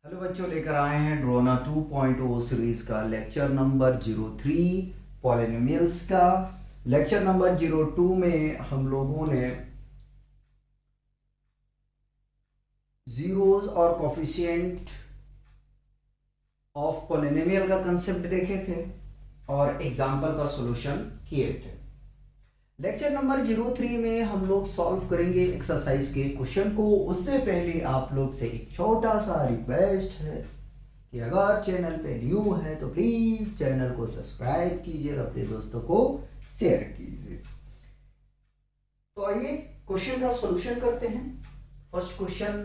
Hello बच्चों, लेकर आए हैं ड्रोना 2.0 सीरीज का लेक्चर नंबर 03 पॉलिनोमियल्स का। लेक्चर नंबर 02 में हम लोगों ने जीरोस और कोफिशिएंट ऑफ पॉलिनोमियल का कंसेप्ट देखे थे और एग्जाम्पल का सॉल्यूशन किए थे। लेक्चर नंबर 03 में हम लोग सॉल्व करेंगे एक्सरसाइज के क्वेश्चन को। उससे पहले आप लोग से एक छोटा सा रिक्वेस्ट है कि अगर चैनल पे न्यू है तो प्लीज चैनल को सब्सक्राइब कीजिए और अपने दोस्तों को शेयर कीजिए। तो आइए क्वेश्चन का सॉल्यूशन करते हैं। फर्स्ट क्वेश्चन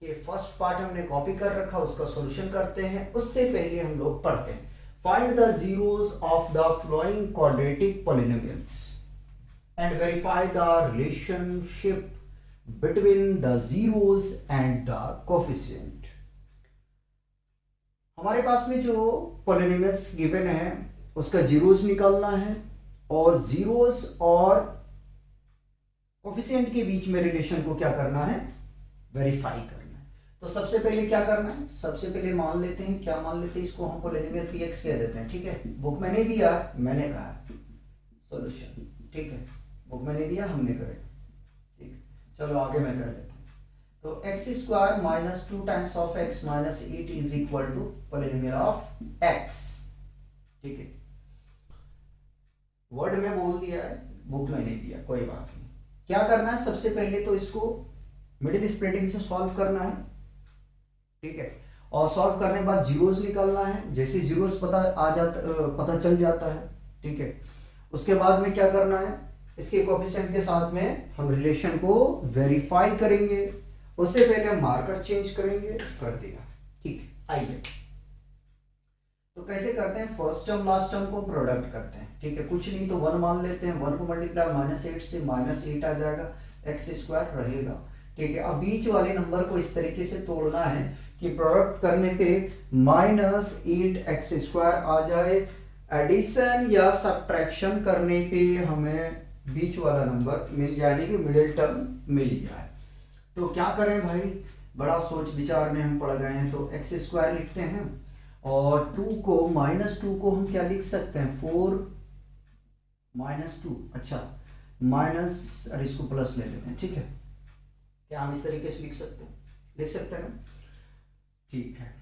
के फर्स्ट पार्ट हमने कॉपी कर रखा, उसका सॉल्यूशन करते हैं। उससे पहले हम लोग पढ़ते हैं find the zeros of the flowing quadratic polynomials and verify the relationship between the zeros and the coefficient. हमारे पास में जो पॉलिनोमियल्स गिवन है उसका जीरोस निकालना है और जीरोस और कोफिशिएंट के बीच में रिलेशन को क्या करना है, वेरीफाई करना है। तो सबसे पहले क्या करना है, सबसे पहले मान लेते हैं, क्या मान लेते हैं, इसको हम पॉलिनोमियल px कह देते हैं। ठीक है, बुक में नहीं दिया, मैंने कहा सॉल्यूशन। ठीक है, बुक में नहीं दिया, हमने करे। ठीक है, चलो आगे मैं कर देता हूँ। तो x square minus 2 times of x minus 8 is equal to polynomial of x. ठीक है, वर्ड में बोल दिया है, बुक में नहीं दिया, कोई बात नहीं। क्या करना है, सबसे पहले तो इसको मिडिल स्प्लिटिंग से सॉल्व करना है। ठीक है, और सॉल्व करने के बाद जीरोस निकालना है। जैसे जीरोस पता चल जाता है। ठीक है, उसके बाद में क्या करना है, इसके कोफिशिएंट के साथ में हम रिलेशन को वेरीफाई करेंगे। उससे पहले हम मार्कर चेंज करेंगे, कर दिया। ठीक है, आइए तो कैसे करते हैं, फर्स्ट टर्म लास्ट टर्म को प्रोडक्ट करते हैं। ठीक है, कुछ नहीं तो 1 मान लेते हैं, 1 को मल्टीप्लाई -8 से -8 आ जाएगा, एक्स स्क्वायर रहेगा। ठीक है, अब बीच वाले नंबर को इस तरीके से तोड़ना है कि प्रोडक्ट करने पे -8x स्क्वायर आ जाए। एडिशन या सब्ट्रैक्शन करने पे हमें बीच वाला नंबर मिल जाए, कि मिडिल टर्म मिल जाए। तो क्या करें भाई, बड़ा सोच विचार में हम पड़ गए हैं। तो एक्स स्क्वायर लिखते हैं और 2 को -2 को हम क्या लिख सकते हैं, 4 -2। अच्छा, माइनस और इसको प्लस ले लेते हैं। ठीक है, क्या हम इस तरीके से लिख सकते हैं, लिख सकते हैं ना। ठीक है,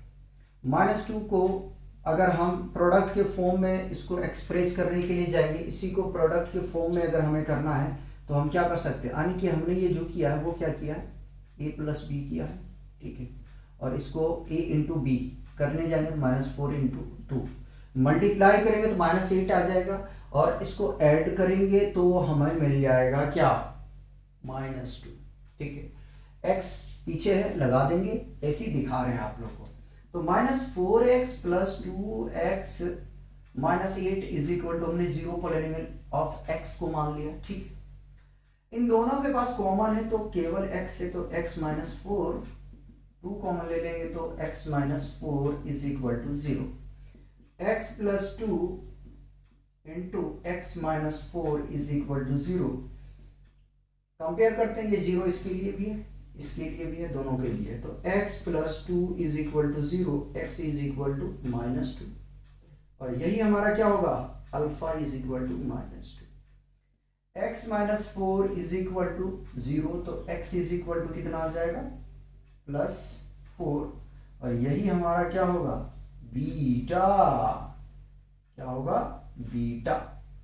-2 को अगर हम प्रोडक्ट के फॉर्म में इसको एक्सप्रेस करने के लिए जाएंगे, इसी को प्रोडक्ट के फॉर्म में अगर हमें करना है तो हम क्या कर सकते हैं, यानी कि हमने ये जो किया है वो क्या किया है, a प्लस बी किया है। ठीक है, और इसको a इंटू बी करने जाएंगे तो -4 इंटू 2 मल्टीप्लाई करेंगे तो -8 आ जाएगा, और इसको ऐड करेंगे तो हमें मिल जाएगा क्या, -2। ठीक है, x पीछे है, लगा देंगे, ऐसे ही दिखा रहे हैं आप लोग को। तो -4x plus 2x -8 is equal to, हमने जीरो पॉलिनोमियल ऑफ x को मान लिया। ठीक है, इन दोनों के पास कॉमन है तो केवल x है, तो x -4, 2 कॉमन ले लेंगे तो x -4 is equal to 0। x plus 2 into x -4 is equal to 0। Compare करते हैं, ये 0 इसके लिए भी है, इसके लिए भी है, दोनों के लिए। तो x plus 2 is equal to 0, x is equal to -2, और यही हमारा क्या होगा, alpha is equal to -2। x -4 is equal to 0, तो x इज इक्वल टू कितना आ जाएगा, +4, और यही हमारा क्या होगा, बीटा। क्या होगा, बीटा।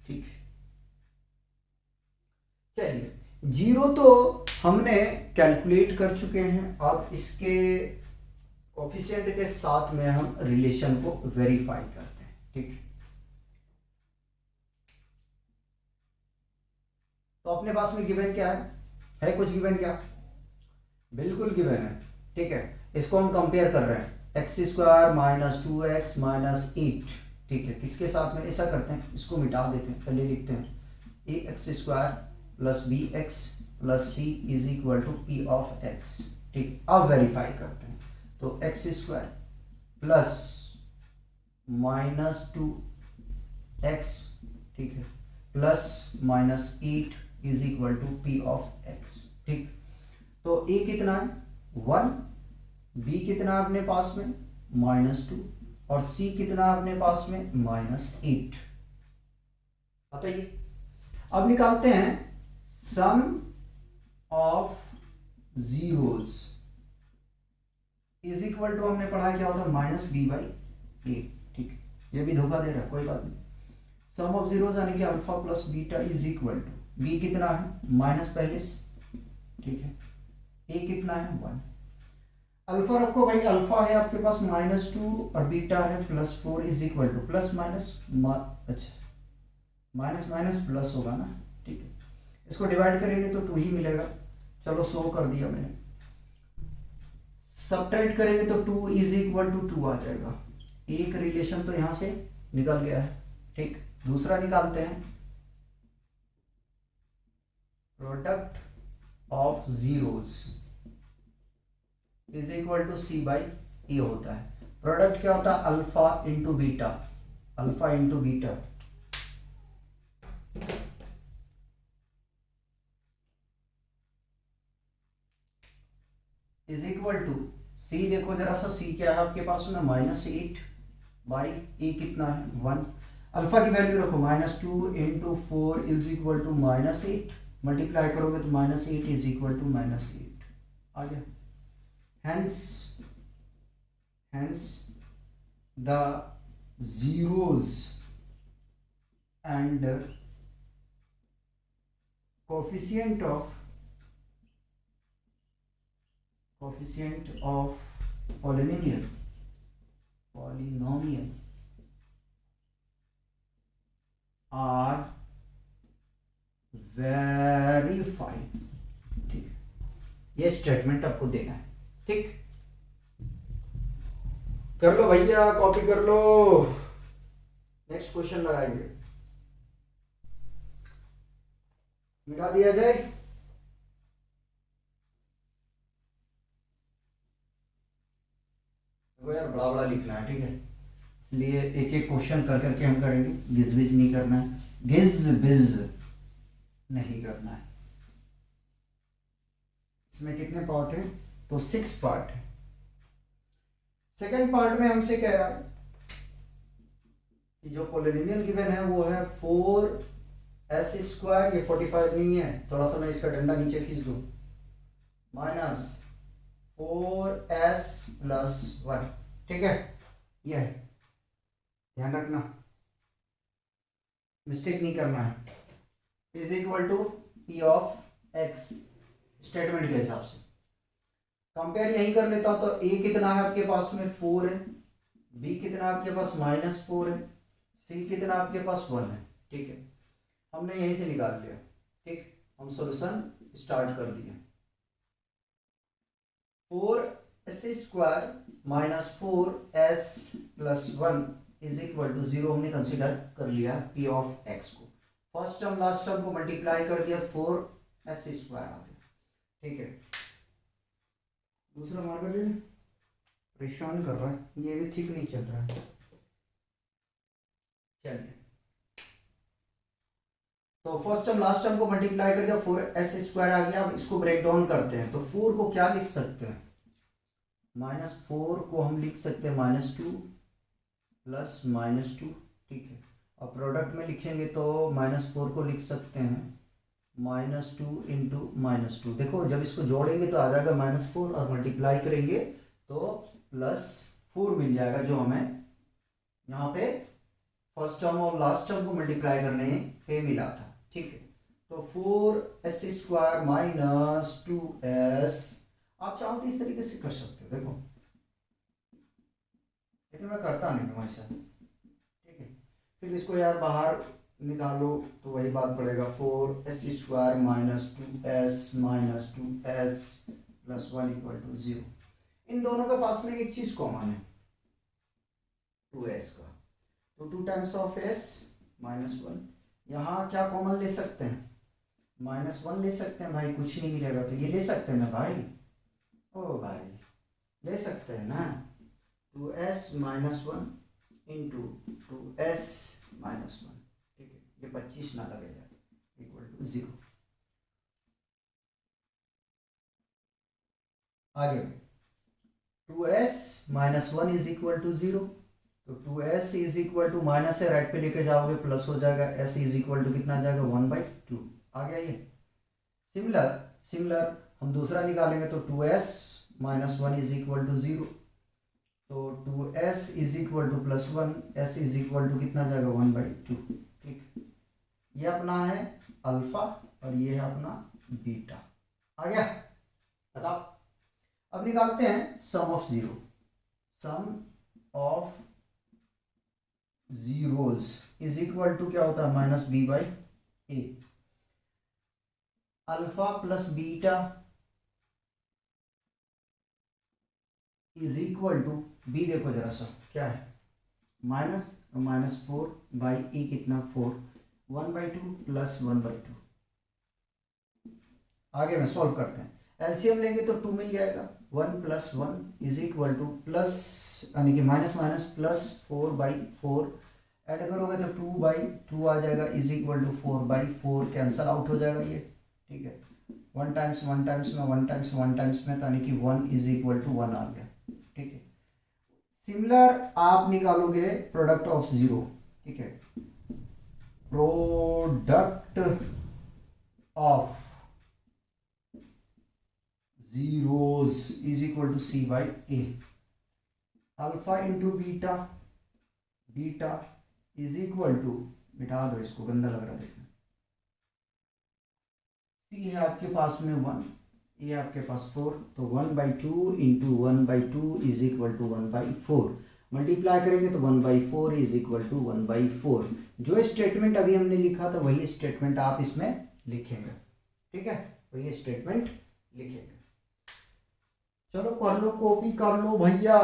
ठीक है, चलिए 0 तो हमने कैलकुलेट कर चुके हैं। अब इसके कोफिशिएंट के साथ में हम रिलेशन को वेरीफाई करते हैं। ठीक है, तो अपने पास में गिवन क्या है कुछ गिवन क्या, बिल्कुल गिवन है। ठीक है, इसको हम कंपेयर कर रहे हैं, एक्स स्क्वायर -2x -8। ठीक है, किसके साथ में, ऐसा करते हैं, इसको मिटा देते हैं, पहले लिखते हैं ax² plus bx plus c is equal to p of x। ठीक, अब वेरीफाई करते हैं, तो x² प्लस -2x, ठीक है, plus -8 is equal to p of x। ठीक, तो a कितना है, 1, बी कितना अपने पास में -2 और सी कितना अपने पास में -8। बताइए, अब निकालते हैं sum of zeros is equal to, हमने पढ़ा क्या होता है -b/a। ठीक है, ये भी धोखा दे रहा है, कोई बात नहीं। सम ऑफ जीरोस यानी कि alpha plus beta is equal to, B कितना है माइनस पहले से, ठीक है, ए कितना है 1। अल्फा रखो भाई, अल्फा है आपके पास -2 और बीटा है +4 is equal to plus minus, अच्छा माइनस माइनस प्लस होगा ना, ठीक है। इसको डिवाइड करेंगे तो 2 ही मिलेगा, चलो 100 कर दिया मैंने। सब्ट्रैक्ट करेंगे तो 2 इज इक्वल टू 2 आ जाएगा। एक रिलेशन तो यहां से निकल गया है, ठीक। दूसरा निकालते हैं, product of zeros is equal to c/a होता है। प्रोडक्ट क्या होता है alpha into beta, alpha into beta is equal to C. देखो जरा सा, सी क्या है आपके पास में -8 बाई ए कितना है 1। अल्फा की वैल्यू रखो -2 into 4 is equal to -8, multiply करोगे तो -8 इज इक्वल टू -8 आ गया। hence the zeros and coefficient of polynomial are verified। ठीक है, ये स्टेटमेंट आपको देना है, ठीक। कर लो भैया, कॉपी कर लो, नेक्स्ट क्वेश्चन लगाएंगे। मिटा दिया जाए, वो यार बड़ा बड़ा लिखना है, ठीक है, इसलिए एक एक क्वेश्चन कर करके हम करेंगे। गिज बिज नहीं करना है, गिज बिज नहीं करना है। इसमें कितने पार्ट हैं तो 6 पार्ट है। सेकंड पार्ट में हमसे कह रहा है कि जो पॉलिनोमियल गिवन है वो है 4s², ये 45 नहीं है, थोड़ा सा मैं इसका डंडा नीचे खींच दूं, -4s+1, ठीक है, ये है, ध्यान रखना, मिस्टेक नहीं करना है। Is equal to p of x statement के हिसाब से कंपेयर यही कर लेता हूं, तो a कितना है आपके पास में 4 है, b कितना आपके पास -4 है, c कितना आपके पास 1 है, ठीक है, हमने यहीं से निकाल लिया, ठीक। हम सॉल्यूशन स्टार्ट कर दिए। 4s² -4s+1 is equal to 0 हमने कंसीडर कर लिया p ऑफ x को। फर्स्ट टर्म लास्ट टर्म को मल्टीप्लाई कर दिया, 4s² आ गया, ठीक है। दूसरा मार्कर ले, परेशान कर रहा है, ये भी ठीक नहीं चल रहा है। चलिए, तो फर्स्ट टर्म लास्ट टर्म को मल्टीप्लाई कर दिया, 4s² आ गया। अब इसको ब्रेक डाउन करते हैं, तो 4 को क्या लिख सकते हैं, -4 को हम लिख सकते हैं -2 प्लस -2, ठीक है। और प्रोडक्ट में लिखेंगे तो -4 को लिख सकते हैं -2 इंटू -2। देखो जब इसको जोड़ेंगे तो आ जाएगा -4 और मल्टीप्लाई करेंगे तो +4 मिल जाएगा, जो हमें यहाँ पे फर्स्ट टर्म और लास्ट टर्म को मल्टीप्लाई करने पे मिला था, ठीक है। तो 4s² -2s, आप चाहो तो इस तरीके से कर सकते हो, देखो, लेकिन मैं करता नहीं हूँ ऐसा, ठीक है। फिर इसको यार बाहर निकालो तो वही बात पड़ेगा, 4s² -2s +1 = 0। इन दोनों के पास में एक चीज कॉमन है, 2s का, तो 2 टाइम्स ऑफ s -1। यहाँ क्या कॉमन ले सकते हैं, -1 ले सकते हैं भाई, कुछ नहीं मिलेगा तो ये ले सकते हैं ना भाई, ओ भाई ले सकते हैं ना, 2s -1 इंटू 2s -1, ठीक है, ये 25 ना लगे यार, = 0। आगे 2s minus one is equal to zero. तो 2s is equal to minus है, राइट पे लेके जाओगे प्लस हो जाएगा, s इज इक्वल टू कितना आ जाएगा 1/2 आ गया ये। सिमिलर सिमिलर हम दूसरा निकालेंगे तो 2s minus one is equal to zero. तो 2s is equal to plus one, s is equal to कितना जाएगा 1/2। ठीक, ये अपना है अल्फा और ये है अपना बीटा। आ गया, बताओ। अब निकालते हैं sum of zero. Sum of zeros is equal to क्या होता है minus B by A. Alpha plus beta is equal to B, देखो जरा सा क्या है, -4 बाई ए कितना 4, 1/2 प्लस 1/2। आगे में सॉल्व करते हैं, एलसीएम लेंगे तो 2 मिल जाएगा, 1 plus 1 is equal to plus यानी कि माइनस माइनस प्लस 4/4, ऐड करोगे तो 2/2 आ जाएगा is equal to 4/4, cancel out हो जाएगा ये। ठीक है, 1 टाइम्स 1 टाइम्स में 1 टाइम्स 1 टाइम्स में, यानी कि 1 इज इक्वल टू 1 आ गया। ठीक है, सिमिलर आप निकालोगे प्रोडक्ट ऑफ जीरो। ठीक है, product of zeros is equal to C by A. Alpha into beta, beta is equal to, मिटा दो इसको, गंदा लग रहा देखना, सी है आपके पास में 1, ए आपके पास 4, तो 1/2 into 1/2 is equal to 1/4। Multiply करेंगे तो 1/4 इज इक्वल टू 1/4। जो स्टेटमेंट अभी हमने लिखा था वही स्टेटमेंट आप इसमें लिखेंगे। ठीक है, वही स्टेटमेंट लिखेंगे। चलो कर लो, कॉपी कर लो भैया,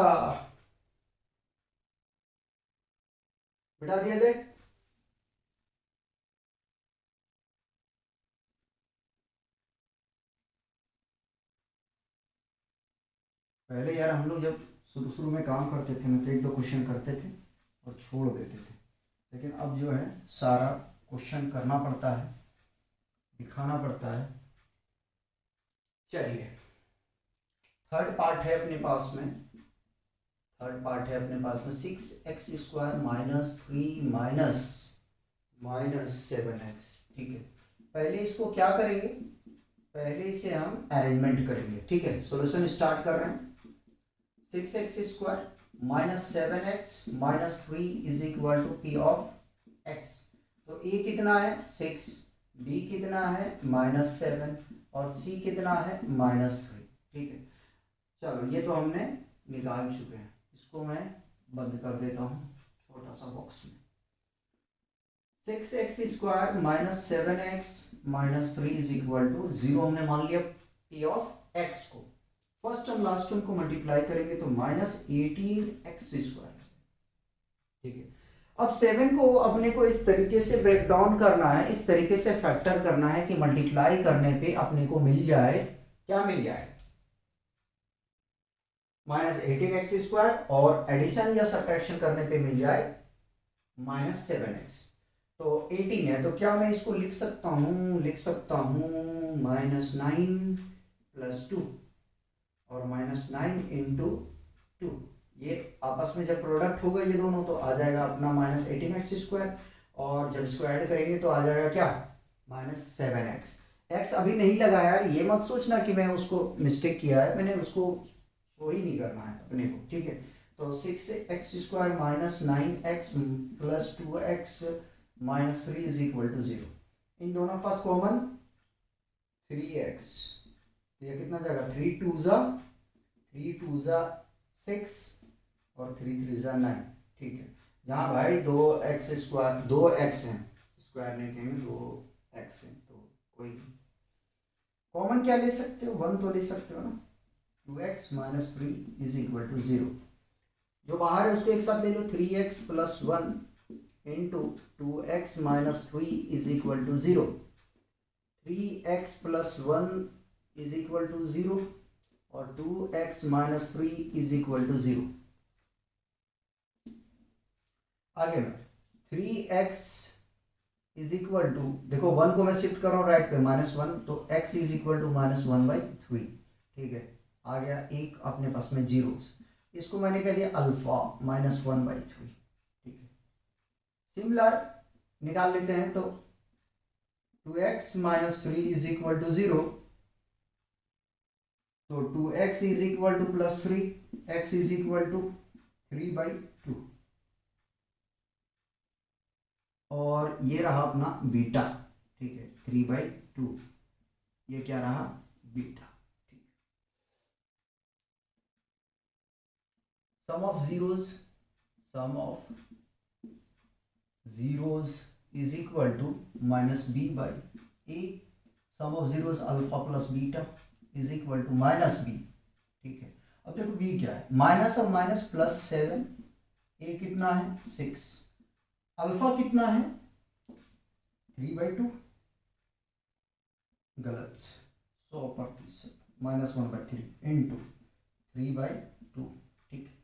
बिठा दिया जाए। पहले यार हम लोग जब शुरू शुरू में काम करते थे ना तो एक दो क्वेश्चन करते थे और छोड़ देते थे, लेकिन अब जो है सारा क्वेश्चन करना पड़ता है, दिखाना पड़ता है। चलिए, थर्ड पार्ट है अपने पास में, थर्ड पार्ट है अपने पास में 6x² माइनस 3 माइनस 7x। ठीक है, पहले इसको क्या करेंगे, पहले इसे हम अरेंजमेंट करेंगे। ठीक है, सॉल्यूशन स्टार्ट कर रहे हैं। 6x² minus 7x minus 3 is equal to p of x। तो a कितना है 6, b कितना है -7 और c कितना है -3। ठीक है, चलो ये तो हमने निकाल चुके हैं, इसको मैं बंद कर देता हूँ छोटा सा बॉक्स में। 6x² minus 7x minus 3 is equal to 0 हमने मान लिया p ऑफ x को। फर्स्ट टर्म लास्ट टर्म को मल्टीप्लाई करेंगे तो -18x²। ठीक है, अब 7 को अपने को इस तरीके से ब्रेक डाउन करना है, इस तरीके से फैक्टर करना है कि मल्टीप्लाई करने पे अपने को मिल जाए, क्या मिल जाए -18x² और एडिशन या सब्ट्रैक्शन करने पे मिल जाए -7x। तो 18 है तो क्या मैं इसको लिख सकता हूँ, लिख सकता हूँ -9 + 2 और -9 × 2। ये आपस में जब प्रोडक्ट होगा ये दोनों तो आ जाएगा अपना -18x², और जब इसको ऐड करेंगे तो आ जाएगा क्या -7x। x अभी नहीं लगाया है, ये मत सोचना कि मैं उसको मिस्टेक किया है, मैंने उसको शो ही नहीं करना है अपने को। ठीक है, तो 6x² minus 9x plus 2x minus 3 is equal to 0। इन दोनों के पास कॉमन 3x, तो ये कितना जाएगा 3 2 ज़ा 6 और 3 3 ज़ा 9। ठीक है, यहाँ भाई 2x² 2x हैं, स्क्वायर नहीं कहेंगे, 2x हैं, तो कोई नहीं। कॉमन क्या ले सकते हो, 1 तो ले सकते हो ना, 2x minus 3 is equal to 0। जो बाहर है उसको एक साथ ले लो, 3x plus 1 into 2x minus 3 is equal to 0। 3x plus 1 is equal to 0 और 2x minus 3 is equal to 0। आगे में 3x इज इक्वल टू, देखो 1 को मैं शिफ्ट कर रहा हूँ राइट पे -1, तो x इज इक्वल टू -1/3। ठीक है, आ गया एक अपने पास में जीरोस, इसको मैंने कह दिया अल्फा -1/3, ठीक है। सिमिलर निकाल लेते हैं तो 2x - 3 इज इक्वल टू 0, तो 2x is equal to +3, x is equal to 3/2, और ये रहा अपना बीटा, ठीक है, 3/2, ये क्या रहा, बीटा, ठीक। Sum of zeros is equal to -b/a, sum of zeros alpha plus beta is equal to -b, ठीक है। अब देखो b क्या है, माइनस और माइनस +7, a कितना है 6, अल्फा कितना है 3/2, गलत, 100%, -1/3 इंटू 3/2, ठीक है।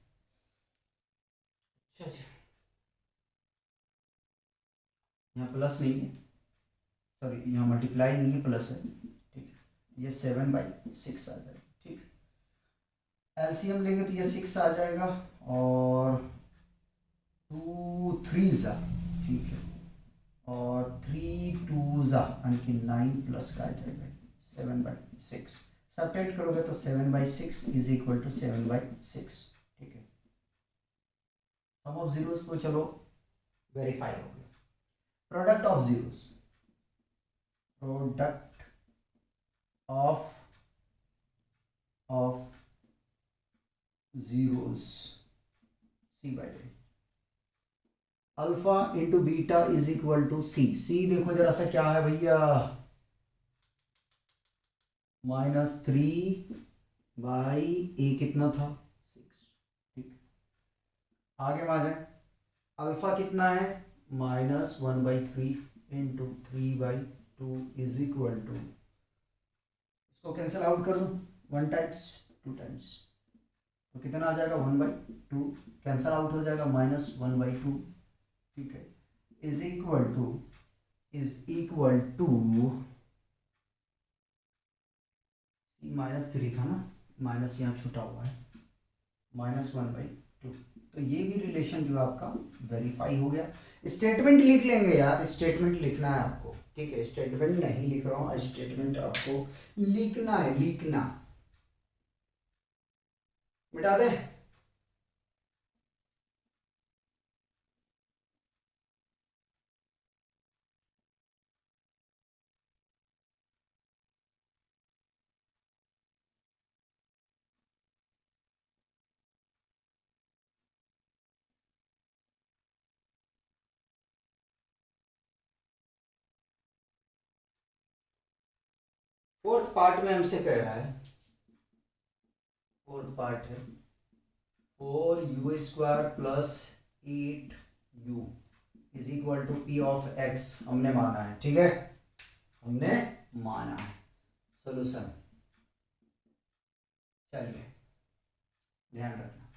अच्छा, यहाँ प्लस नहीं है, सॉरी यहाँ मल्टीप्लाई नहीं है, प्लस है, ठीक है। ये 7/6 आ जाएगा, ठीक। एलसीएम लेंगे तो ये 6 आ जाएगा, और 2 3 जा, ठीक है, और 3 2 जा, यानी 9 प्लस का आ जाएगा 7/6, सब्ट्रैक्ट करोगे तो 7/6 इज इक्वल टू 7/6, ठीक है। सम ऑफ जीरोस तो चलो वेरीफाई हो गया। Product of zeros, product of zeros C/D, alpha into beta is equal to C देखो जरा सा क्या है भैया, -3/a कितना था 6, ठीक। आगे आ जाए, अल्फा कितना है -1/3 इंटू 3/2 इज इक्वल टू, इसको कैंसिल आउट कर दो, 1 टाइम्स 2 टाइम्स, तो कितना आ जाएगा 1/2, कैंसिल आउट हो जाएगा -1/2, ठीक है, इज इक्वल टू -3 था ना, माइनस यहाँ छूटा हुआ है, -1/2, तो ये भी रिलेशन जो आपका वेरीफाई हो गया। स्टेटमेंट लिख लेंगे यार, स्टेटमेंट लिखना है आपको, ठीक है, स्टेटमेंट नहीं लिख रहा हूँ, स्टेटमेंट आपको लिखना है, लिखना, मिटा दे। फोर्थ पार्ट में हमसे कह रहा है, फोर्थ पार्ट है 4u² + 8u is equal to P of x, हमने माना है, ठीक है, हमने माना है। सोल्यूशन, चलिए ध्यान रखना,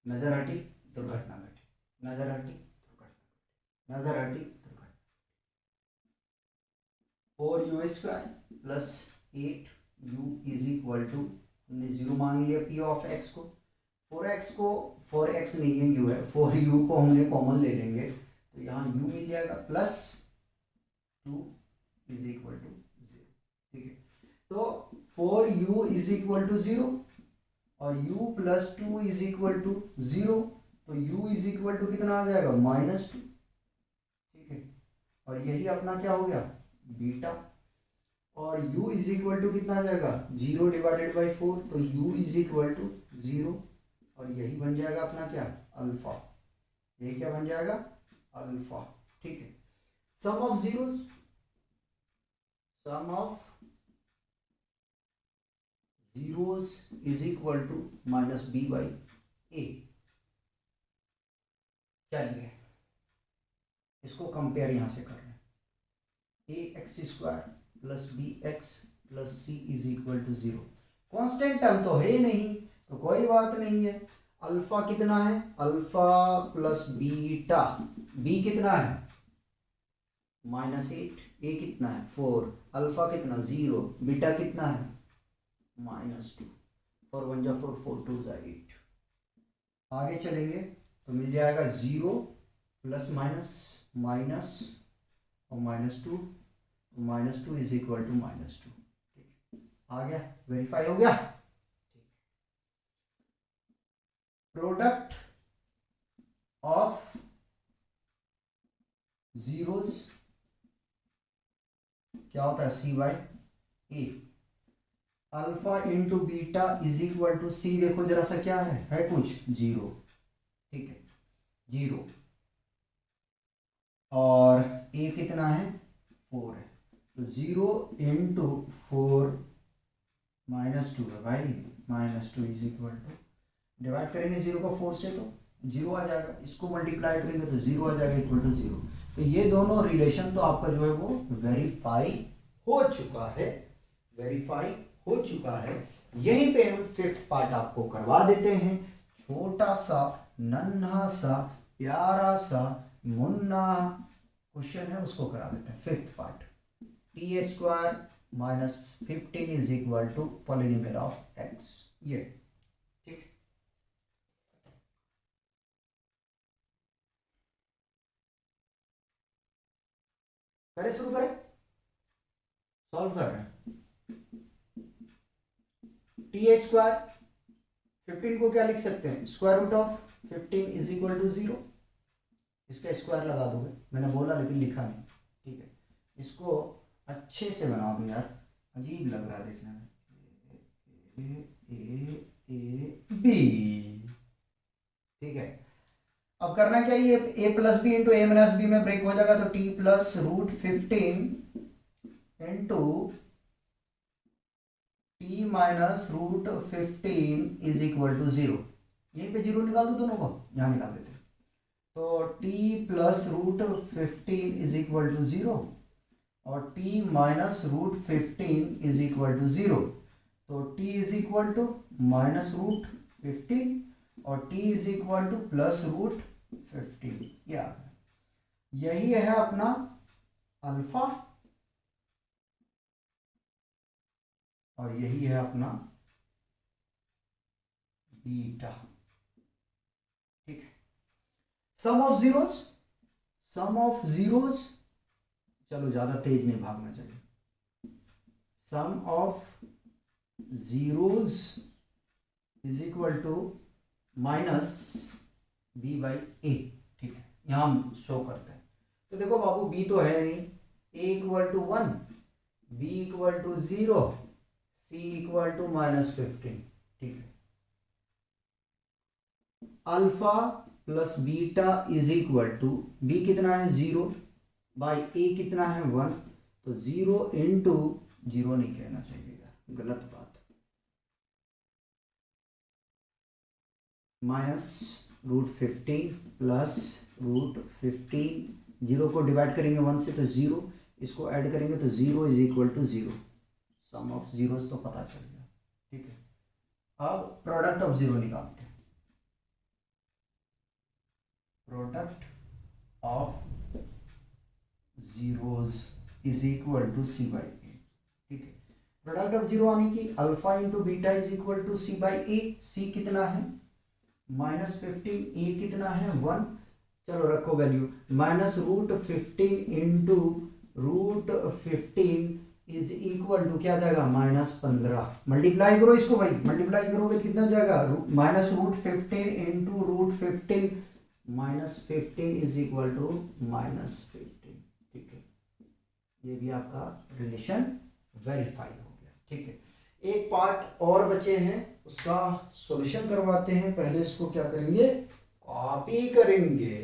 नजर हटी दुर्घटना घटी, नजर हटी दुर्घटना, नजर हटी दुर्घटना। 4u² + 8u is equal to, हमने 0 मान लिया P ऑफ x को, 4x नहीं है u है, 4u को हमने कॉमन ले लेंगे, तो यहाँ u मिल जाएगा +2 इज इक्वल टू 0, ठीक है। तो 4u इज इक्वल टू 0 और u + 2 इज इक्वल टू 0, तो u इज इक्वल टू कितना आ जाएगा -2, ठीक है, और यही अपना क्या हो गया बीटा, और u इज इक्वल टू कितना आ जाएगा 0/4, तो u इज इक्वल टू 0, और यही बन जाएगा अपना क्या अल्फा, ये क्या बन जाएगा अल्फा, ठीक है। Sum of zeros, sum of zeros is equal to -b/a, चलिए इसको कंपेयर यहां से कर रहे हैं, ax² + bx + c is equal to 0, constant term तो है नहीं, तो कोई बात नहीं है, अल्फा कितना है, अल्फा प्लस बीटा, बी कितना है -8, ए कितना है 4, अल्फा कितना 0, बीटा कितना है -2, और 1 जा 4, 4 2 जा 8। आगे चलेंगे तो मिल जाएगा 0 प्लस माइनस माइनस और -2, -2 इज इक्वल टू -2। ठीक, आ गया, वेरीफाई हो गया। प्रोडक्ट ऑफ जीरोस क्या होता है, C by A. Alpha into beta is equal to C, देखो जरा सा क्या है कुछ 0। ठीक है, 0 और ए कितना है 4 है, तो 0 इंटू 4 -2 है भाई, -2 इज इक्वल टू, डिवाइड करेंगे 0 को 4 से तो 0 आ जाएगा, इसको मल्टीप्लाई करेंगे तो 0 आ जाएगा इक्वल टू 0। तो ये दोनों रिलेशन तो आपका जो है वो वेरीफाई हो चुका है, वेरीफाई हो चुका है। यहीं पे हम फिफ्थ पार्ट आपको करवा देते हैं, छोटा सा नन्हा सा प्यारा सा मुन्ना क्वेश्चन है, उसको करा देते हैं। Fifth part, t square minus 15 is equal to polynomial of x. ये ठीक, करें, शुरू करें, सॉल्व कर रहे हैं। टी स्क्वायर 15 को क्या लिख सकते हैं, square root of 15 is equal to 0। इसका स्क्वायर लगा दोगे, मैंने बोला लेकिन लिखा नहीं। ठीक है, इसको अच्छे से बना दो यार, अजीब लग रहा है देखने में। ए बी, ठीक है। अब करना क्या, ये a plus b into a minus b में ब्रेक हो जाएगा, तो t plus root 15 into t minus root 15 is equal to 0। यहीं पे 0 निकाल दो, दोनों को यहां निकाल देते हैं। तो t plus root 15 is equal to 0 और t minus root 15 is equal to 0। तो t is equal to minus root 15 और t is equal to plus root 15। ये आ गया, यही है अपना अल्फा और यही है अपना बीटा। ठीक है, sum of zeros, sum of zeros, चलो ज्यादा तेज नहीं भागना चाहिए। Sum of zeros is equal to minus B by A. ठीक है, यहां हम शो करते हैं। तो देखो बाबू, बी तो है नहीं, A equal to 1, B equal to 0, C equal to -15। ठीक है, alpha plus beta is equal to, B कितना है 0 बाई ए कितना है 1, तो 0 इंटू 0 नहीं कहना चाहिए यार, गलत बात। माइनस रूट 15 प्लस रूट 15, 0 को डिवाइड करेंगे 1 से तो 0, इसको ऐड करेंगे तो 0 is equal to 0। Sum of zeros तो पता चल गया। ठीक है, अब प्रोडक्ट ऑफ 0 निकालते हैं। Product of zeros is equal to C by A. ठीक है, प्रोडक्ट ऑफ 0 आने की, alpha into beta is equal to C by A. C कितना है -15, ए कितना है 1, चलो रखो value, minus root 15 into root 15 is equal to क्या जाएगा -15। मल्टीप्लाई करो इसको भाई, मल्टीप्लाई करोगे तो कितना जाएगा, minus root 15 into root 15 -15 is equal to -15। ठीक है, ये भी आपका रिलेशन वेरीफाई हो गया। ठीक है, एक पार्ट और बचे हैं, उसका सॉल्यूशन करवाते हैं। पहले इसको क्या करेंगे, कॉपी करेंगे,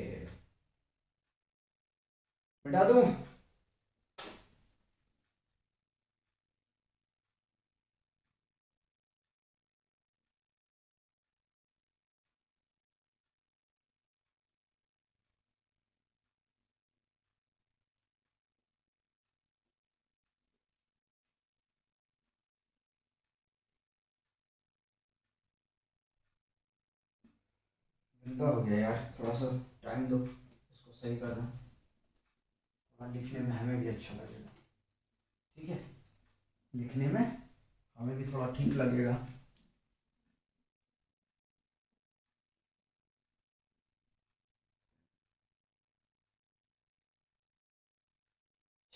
मिटा दूं, गंदा हो गया यार, थोड़ा सा टाइम दो इसको सही करना, थोड़ा लिखने में हमें भी अच्छा लगेगा। ठीक है, लिखने में हमें भी थोड़ा ठीक लगेगा।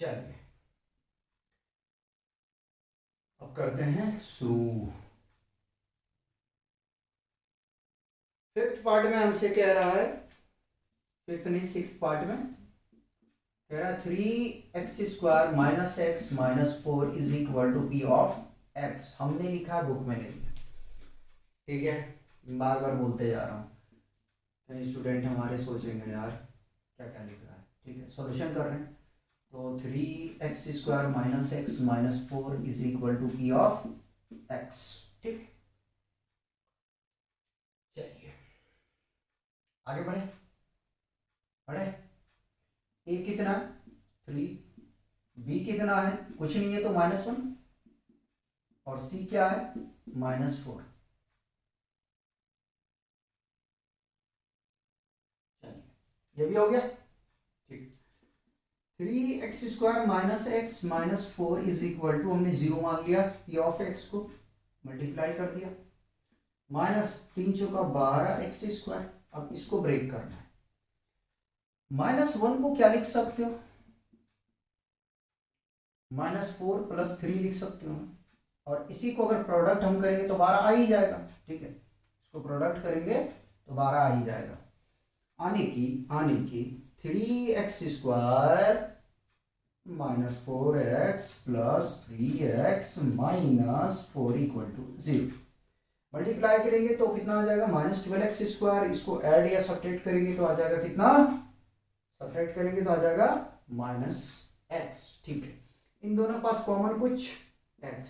चलिए अब करते हैं शुरू। फिफ्थ पार्ट में हमसे कह रहा है, फिफ्थ नहीं सिक्स पार्ट में कह रहा है 3x² minus x minus 4 is equal to p of x. हमने लिखा है, बुक में नहीं लिखा, ठीक है, बार बार बोलते जा रहा हूँ, कई स्टूडेंट हमारे सोचेंगे यार क्या क्या लिख रहा है। ठीक है, सॉल्यूशन कर रहे हैं। तो 3x² minus x minus 4 is equal to p of x. ठीक है, चलिए आगे बढ़े बढ़े। ए कितना है 3, बी कितना है कुछ नहीं है तो -1, और सी क्या है -4। चलिए ये भी हो गया। ठीक, 3x² minus x minus 4 is equal to, हमने 0 मान लिया, पी ऑफ एक्स को मल्टीप्लाई कर दिया, माइनस 3 चौका 12x²। अब इसको ब्रेक करना है। -1 को क्या लिख सकते हो, -4 + 3 लिख सकते हो, और इसी को अगर प्रोडक्ट हम करेंगे तो 12 आ ही जाएगा। ठीक है, इसको प्रोडक्ट करेंगे तो 12 आ ही जाएगा। आने की 3x² minus 4x plus 3x minus 4 equal to 0। Multiply करेंगे तो कितना आ जाएगा -12x²। इसको ऐड या सब्ट्रैक्ट करेंगे तो आ जाएगा कितना, सब्ट्रैक्ट करेंगे तो आ जाएगा -x। ठीक है, इन दोनों के पास कॉमन कुछ x,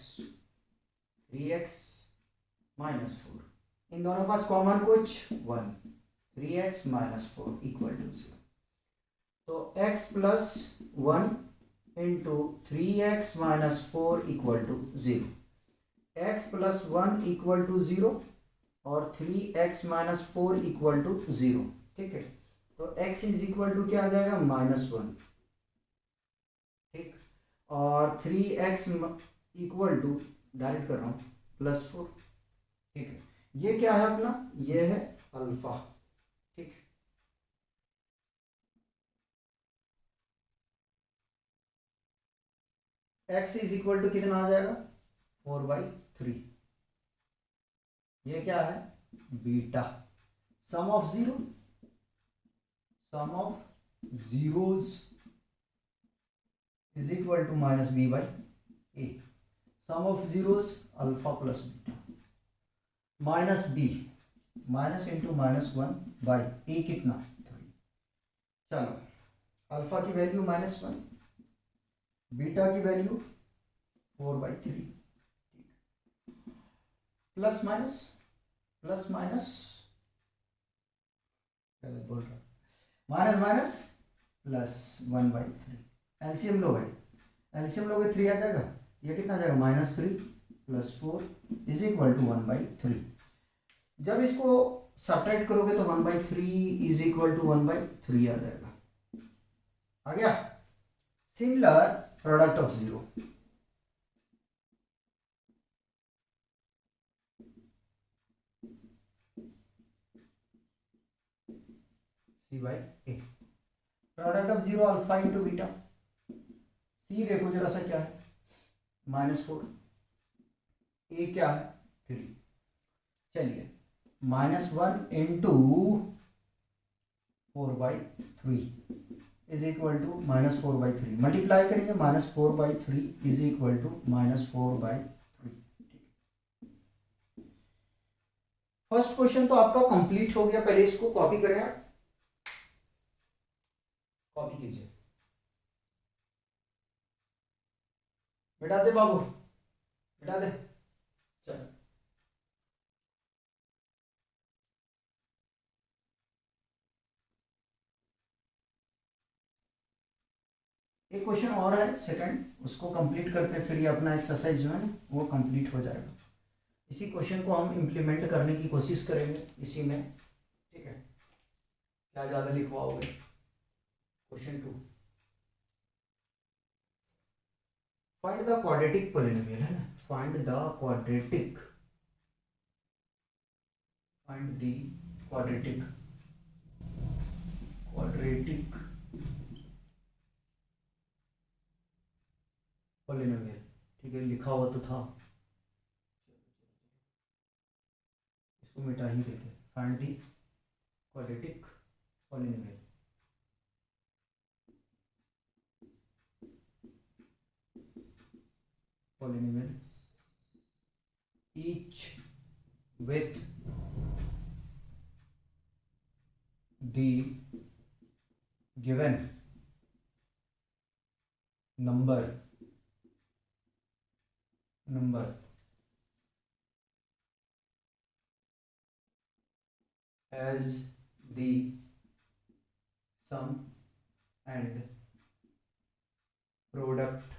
3x माइनस 4, इन दोनों के पास कॉमन कुछ 1, 3x माइनस 4 इक्वल टू 0। तो x plus 1 into 3x minus 4 equal to 0। x plus 1 equal to 0 और 3x माइनस 4 इक्वल टू 0। ठीक है, तो x इज इक्वल टू क्या आ जाएगा -1। ठीक, और 3x इक्वल टू, डायरेक्ट कर रहा हूं, +4। ठीक है, ये क्या है अपना, ये है अल्फा। ठीक, x इज इक्वल टू कितना आ जाएगा 4/3। ये क्या है बीटा, sum of zero, sum of zeros is equal to -b/a। Sum of zeros alpha plus beta, minus b, minus into -1 by a कितना 3। चलो, अल्फा की वैल्यू -1, बीटा की वैल्यू 4/3, प्लस माइनस गलत बोल रहा, माइनस माइनस प्लस 1/3। एलसीएम लो भाई, LCM लोगे 3 आ जाएगा, ये कितना आ जाएगा -3 + 4 इज इक्वल टू 1/3। जब इसको सब्ट्रैक्ट करोगे तो 1/3 इज इक्वल टू 1/3 आ जाएगा। आ गया, similar product of zero, C/A। Product of zero alpha into beta. C देखो जरा सा क्या है -4, ए क्या है 3। चलिए, -1 into 4/3 is equal to -4/3। Multiply करेंगे, -4/3 is equal to -4/3। First question तो आपका कंप्लीट हो गया। पहले इसको कॉपी करें आप, कॉपी कीजिए, बेटा दे बाबू, बेटा दे, चलो। एक क्वेश्चन और है सेकंड, उसको कंप्लीट करते हैं, फिर ये अपना एक्सरसाइज जो है ना वो कंप्लीट हो जाएगा। इसी क्वेश्चन को हम इम्प्लीमेंट करने की कोशिश करेंगे इसी में। ठीक है, क्या ज़्यादा लिखवाओगे, question 2, find the quadratic polynomial है ना, find the quadratic, find the quadratic, quadratic polynomial, ठीक है, लिखा हुआ तो था, इसको मिटा ही देते। Find the quadratic polynomial. Polynomial each with the given number as the sum and product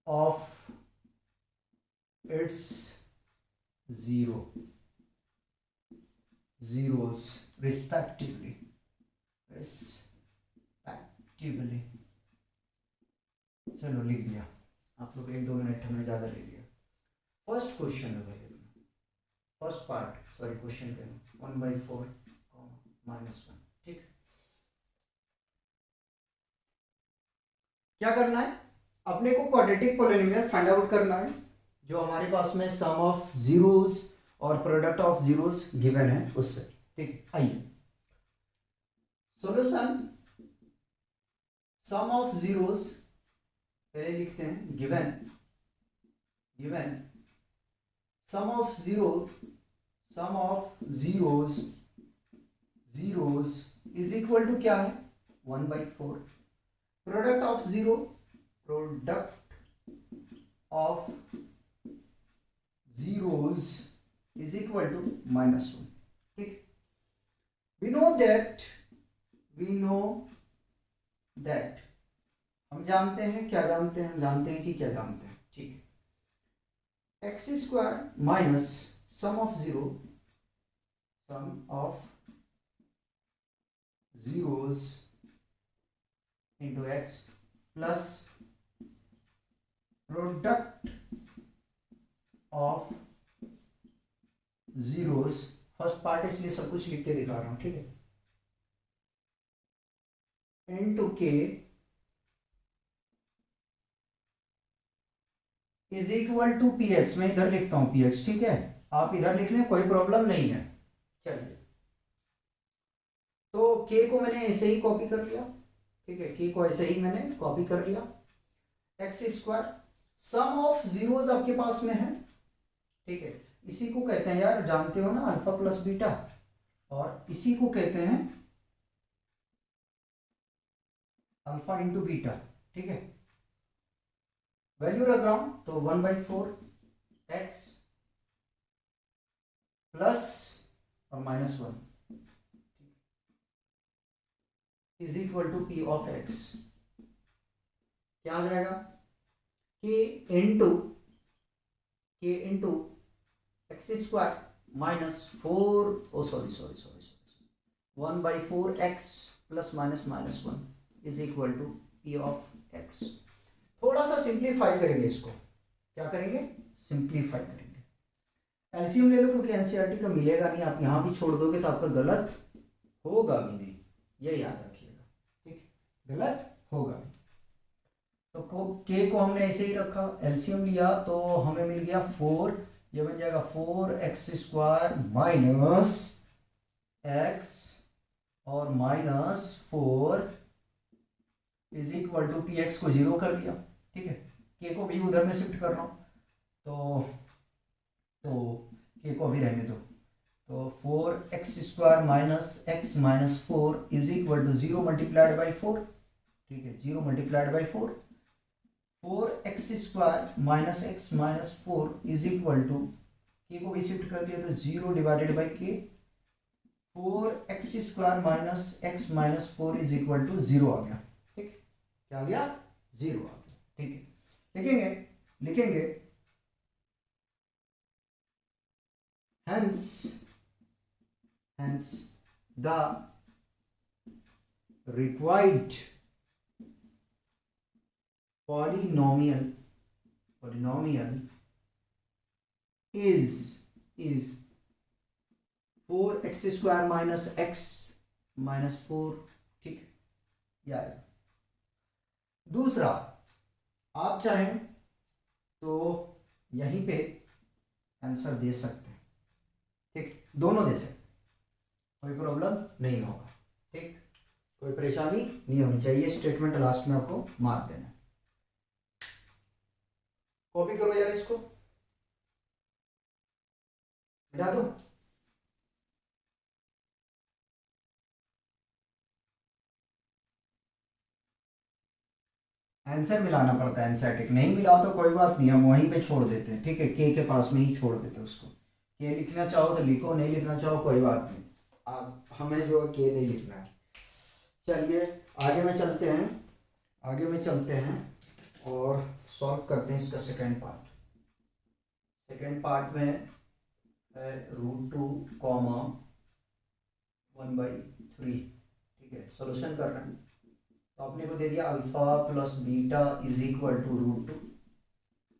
of its zeros respectively। चलो लिख दिया, आप लोग 1-2 मिनट हमने ज़्यादा ले लिया। फर्स्ट क्वेश्चन है भाई, फर्स्ट पार्ट, सॉरी क्वेश्चन का 1/4 -1, ठीक। क्या करना है, अपने को क्वाड्रेटिक पॉलिनोमियल फाइंड आउट करना है जो हमारे पास में सम ऑफ जीरोस और प्रोडक्ट ऑफ जीरोस गिवन है उससे, ठीक। आइए सॉल्यूशन, सम ऑफ जीरोस पहले लिखते हैं, given sum of zeros is equal to क्या है, 1/4। Product of zeros is equal to -1, ठीक। we know that हम जानते हैं, क्या जानते हैं, हम जानते हैं कि क्या जानते हैं, ठीक है। x² minus sum of zeros into x plus product of zeros, first part इसलिए सब कुछ लिख के दिखा रहा हूं, ठीक है, into k is equal to p x. मैं इधर लिखता हूं पी एक्स, ठीक है, आप इधर लिख लें, कोई प्रॉब्लम नहीं है। चलिए, तो के को मैंने ऐसे ही कॉपी कर लिया, ठीक है, के को ऐसे ही मैंने कॉपी कर लिया। x², सम ऑफ जीरोस आपके पास में है, ठीक है, इसी को कहते हैं यार, जानते हो ना, अल्फा प्लस बीटा, और इसी को कहते हैं अल्फा इंटू बीटा, ठीक है। वैल्यू रख रहा हूं तो 1/4 x प्लस और -1 is equal to p of x। क्या आ जाएगा, k into x² -4, oh sorry 1/4x plus -1 is equal to p of x। थोड़ा सा सिंप्लीफाई करेंगे इसको, क्या करेंगे, सिंप्लीफाई करेंगे। एलसीएम ले लो, क्योंकि एनसीईआरटी का मिलेगा नहीं, आप यहां भी छोड़ दोगे तो आपका गलत होगा भी नहीं, ये याद रखिएगा, ठीक, गलत होगा भी। तो के को हमने ऐसे ही रखा, एलसीएम लिया तो हमें मिल गया 4, ये बन जाएगा 4x² माइनस x और -4 is equal to p x को 0 कर दिया, ठीक है, के को भी उधर में शिफ्ट कर रहा हूं, तो के को भी रहने दो, तो 4x² minus x -4 is equal to 0 multiplied by 4, ठीक है, 0 multiplied by 4, 4x² minus x -4 is equal to, k को भी शिफ्ट कर दिया तो 0 divided by k, 4x² minus x -4 is equal to 0 आ गया, ठीक, क्या आ गया, 0 आ गया, ठीक है। लिखेंगे hence the required polynomial is 4x² minus x -4, ठीक, या दूसरा, आप चाहें तो यहीं पे आंसर दे सकते हैं, ठीक, दोनों दे सकते, कोई प्रॉब्लम नहीं होगा, ठीक, कोई परेशानी नहीं होनी चाहिए। स्टेटमेंट लास्ट में आपको मार देना है। कॉपी करो यार, इसको मिटा दो। आंसर मिलाना पड़ता है, एनसेटिक नहीं मिलाओ तो कोई बात नहीं, हम वहीं पे छोड़ देते हैं, ठीक है, के पास में ही छोड़ देते हैं उसको। के लिखना चाहो तो लिखो, नहीं लिखना चाहो कोई बात नहीं, आप हमें जो है के नहीं लिखना है। चलिए आगे में चलते हैं, आगे में चलते हैं और सॉल्व करते हैं इसका सेकेंड पार्ट। सेकेंड पार्ट में है √2, 1/3, ठीक है, सोल्यूशन कर रहे हैं। तो आपने को दे दिया alpha plus beta is equal to √2,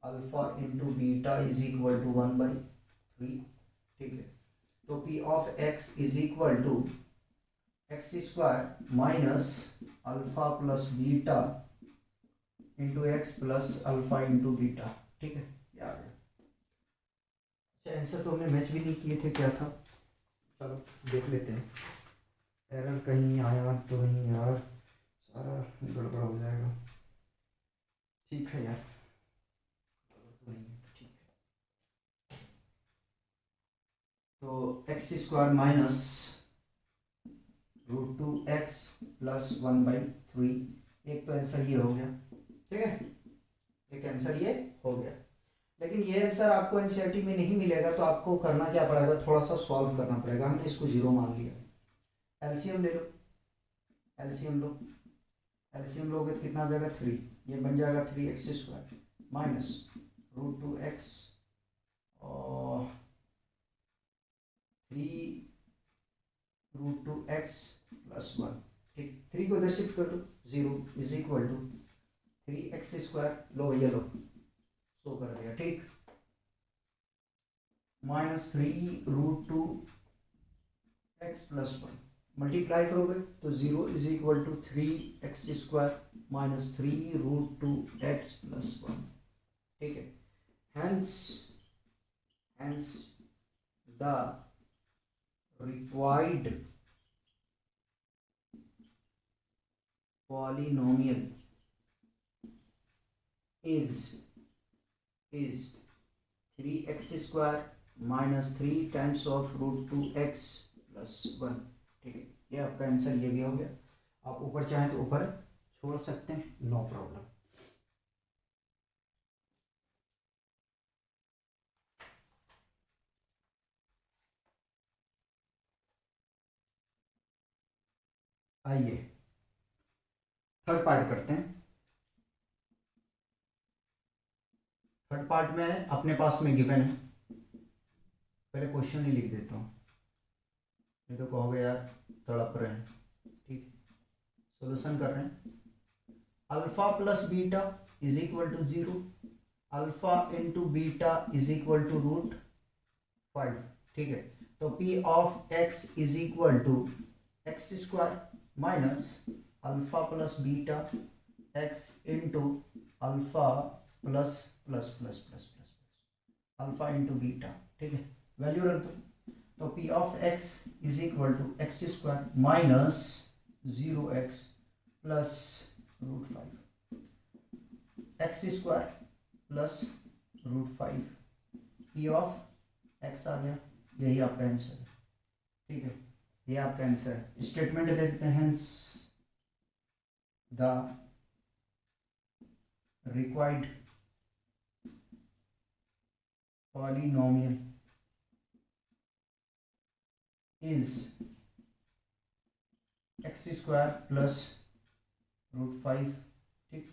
alpha into beta is equal to 1/3, ठीक है। तो P of x is equal to x square minus alpha plus beta into x plus alpha into beta, ठीक है, ये आ गया। अच्छा, आंसर तो हमने मैच भी नहीं किए थे, क्या था, चलो देख लेते हैं। एरर कहीं आया तो नहीं यार, सारा गड़बड़ हो जाएगा। ठीक है यार, तो नहीं है, ठीक है। तो x square minus √2x plus 1/3, एक तो आंसर ये हो गया, ठीक है, एक आंसर ये हो गया। लेकिन ये आंसर आपको एनसीईआरटी में नहीं मिलेगा, तो आपको करना क्या पड़ेगा, थोड़ा सा सॉल्व करना पड़ेगा। हमने इसको 0 मान लिया, एलसीएम ले लो, एलसीएम लो, एलसीएम लोगे तो कितना आ जाएगा 3, ये बन जाएगा 3x² माइनस √2x और 3√2x प्लस 1, ठीक, 3 को इधर शिफ्ट कर दो, 0 इज इक्वल टू 3x², लो भैया लो, शो कर दिया, ठीक, माइनस 3√2x प्लस 1, मल्टीप्लाई करोगे तो 0 is equal to 3x² minus 3√2x plus 1, ठीक है। Hence the required polynomial is 3x² minus 3 times of √2x plus 1, ठीक है, ये आपका आंसर ये भी हो गया। आप ऊपर चाहें तो ऊपर छोड़ सकते हैं, नो प्रॉब्लम। आइए थर्ड पार्ट करते हैं। थर्ड पार्ट में अपने पास में गिवन है, पहले क्वेश्चन ही लिख देता हूँ, नहीं तो कहोगे यार तड़प रहे हैं, ठीक, सॉल्यूशन कर रहे हैं। Alpha plus beta is equal to 0, alpha into beta is equal to √5, ठीक है। तो P of x is equal to x² minus alpha plus beta X into alpha plus plus plus plus plus alpha into beta, ठीक है, value रख दो। तो P of x is equal to x² minus 0x plus √5, x² plus √5, P of X आ गया, यही आपका answer है, ठीक है, ये आपका आंसर है। स्टेटमेंट दे देते हैं, the required polynomial is x² plus √5, ठीक,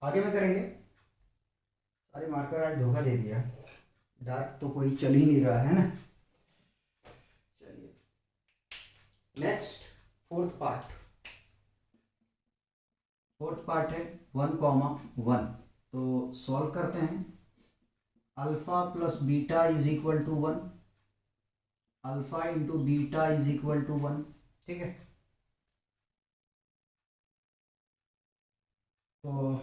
आगे में करेंगे। सारे मार्कर आज धोखा दे दिया, डार्क तो कोई चल ही नहीं रहा है ना। चलिए नेक्स्ट फोर्थ पार्ट है 1,1, तो सॉल्व करते हैं। Alpha plus beta is equal to 1, alpha into beta is equal to 1, ठीक है। तो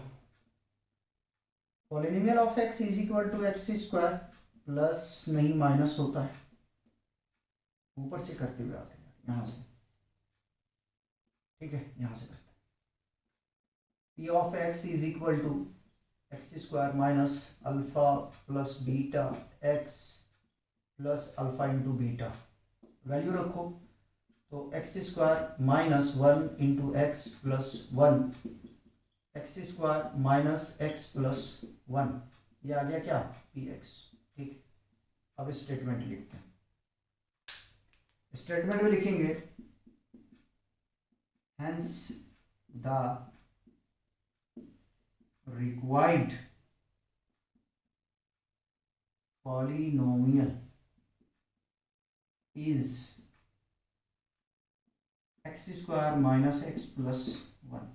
polynomial of x is equal to x square plus, नहीं माइनस होता है, ऊपर से करते हुए आते हैं यहाँ से, ठीक है, यहाँ से करते हैं। P of x is equal to x square minus alpha plus beta x plus alpha into beta, value रखो तो x square minus 1 into x plus 1, x square minus x plus 1, ये आ गया क्या, पी एक्स, ठीक। अब statement लिखते हैं, statement में लिखेंगे hence the required polynomial is x square minus x plus 1,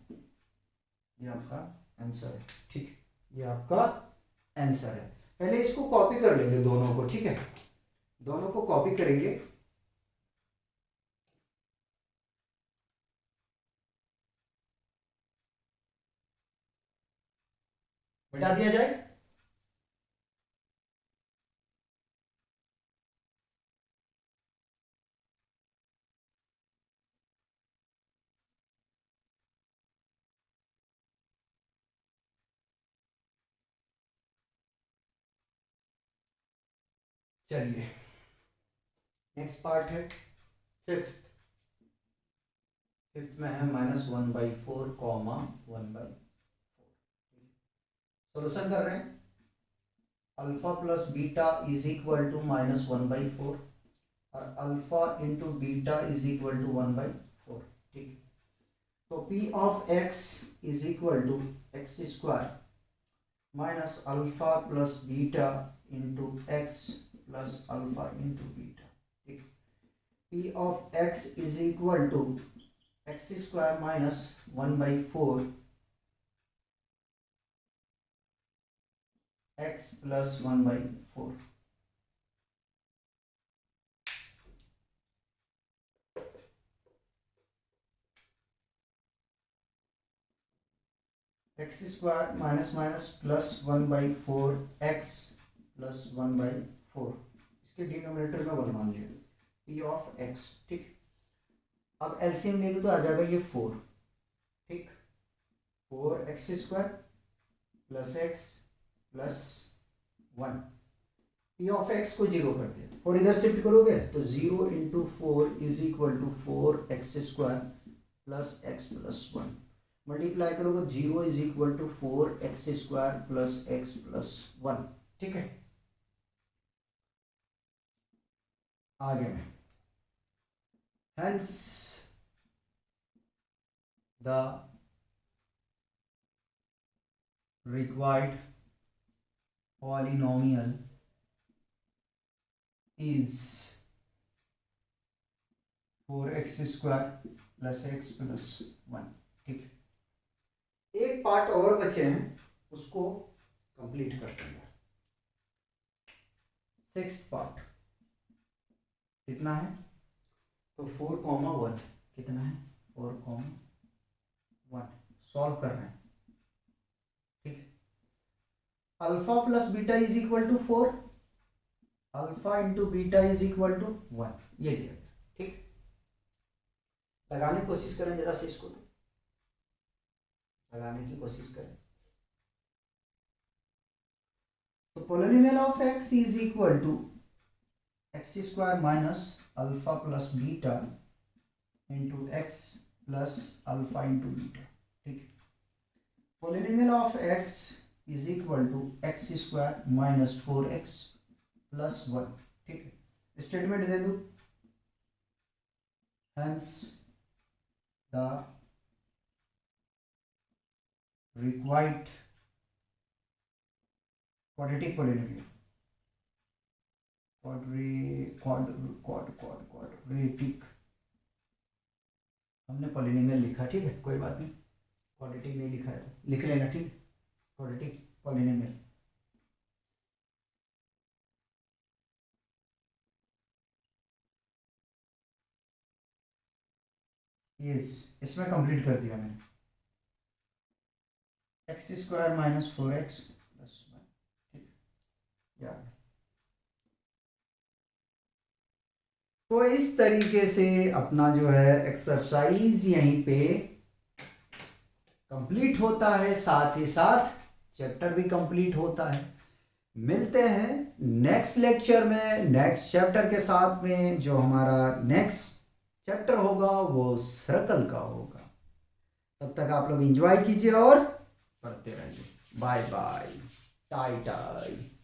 ये आपका आंसर है, ठीक, ये आपका आंसर है। पहले इसको कॉपी कर लेंगे दोनों को, ठीक है, दोनों को कॉपी करेंगे। मिटा दिया जाए, चलिए नेक्स्ट पार्ट है फिफ्थ। फिफ्थ में है -1/4 कॉमा 1/4, सोल्यूशन कर रहे हैं। Alpha plus beta is equal to -1/4 और alpha into beta is equal to 1/4, ठीक। तो P of x is equal to x square minus alpha plus beta into x plus alpha into beta, ठीक। P of x is equal to x square minus 1/4 X plus 1/4, X square minus minus plus 1/4 X plus 1/4, इसके denominator में 1 मान लिया, p of x, ठीक। अब LCM ले लो तो आ जाएगा ये 4, ठीक, 4x square plus x plus 1, P of x को 0 कर दिया और इधर शिफ्ट करोगे तो 0 into 4 is equal to 4x square plus x plus 1, multiply करोगे 0 is equal to 4x square plus x plus 1, ठीक है। आगे में hence the required polynomial is 4x square plus x plus 1, ठीक। एक पार्ट और बचे हैं, उसको कंप्लीट करते हैं। सिक्स्थ पार्ट कितना है, तो 4,1 कितना है, 4,1 सॉल्व कर रहे हैं, ठीक। Alpha plus beta is equal to 4, alpha into beta is equal to 1, ये दिया गया, ठीक। लगाने की कोशिश करें जरा से इसको, लगाने की कोशिश करें। तो polynomial of x is equal to x square minus alpha plus beta into x plus alpha into beta, ठीक। Polynomial of x is equal to x square minus 4x plus 1, ठीक है। स्टेटमेंट दे दो, hence the required quadratic polynomial quadratic, हमने polynomial लिखा, ठीक है, कोई बात नहीं, क्वाड्रेटिक नहीं लिखा है तो लिख लेना, ठीक है, क्वाड्रेटिक पॉलिनोमियल। इसमें कंप्लीट कर दिया मैंने। X square minus 4x plus 1, ठीक है। तो इस तरीके से अपना जो है एक्सरसाइज यहीं पे कंप्लीट होता है, साथ ही साथ चैप्टर भी कंप्लीट होता है। मिलते हैं नेक्स्ट लेक्चर में नेक्स्ट चैप्टर के साथ में। जो हमारा नेक्स्ट चैप्टर होगा वो सर्कल का होगा। तब तक आप लोग एंजॉय कीजिए और पढ़ते रहिए। बाय बाय, टाई टाई।